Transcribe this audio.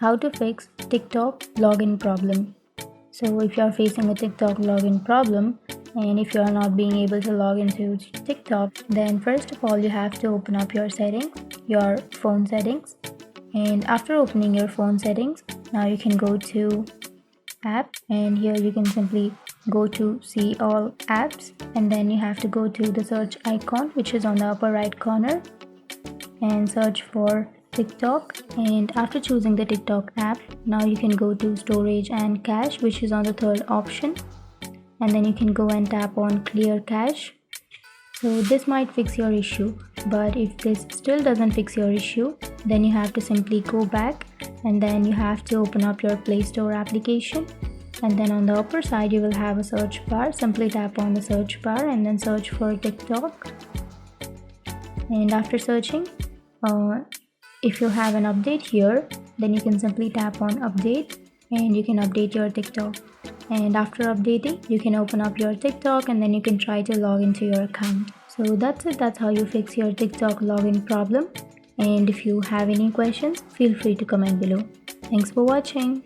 How to fix TikTok login problem. So if you are facing a TikTok login problem and if you are not being able to log into TikTok, then first of all you have to open up your settings, your phone settings. And after opening your phone settings, now you can go to app, and here you can simply go to see all apps, and then you have to go to the search icon which is on the upper right corner and search for TikTok. And after choosing the TikTok app, now you can go to storage and cache, which is on the third option, and then you can go and tap on clear cache. So this might fix your issue, but if this still doesn't fix your issue, then you have to simply go back, and then you have to open up your Play Store application, and then on the upper side you will have a search bar. Simply tap on the search bar and then search for TikTok. And after searching, if you have an update here, then you can simply tap on update and you can update your TikTok. And after updating, you can open up your TikTok and then you can try to log into your account. So that's it. That's how you fix your TikTok login problem. And if you have any questions, feel free to comment below. Thanks for watching.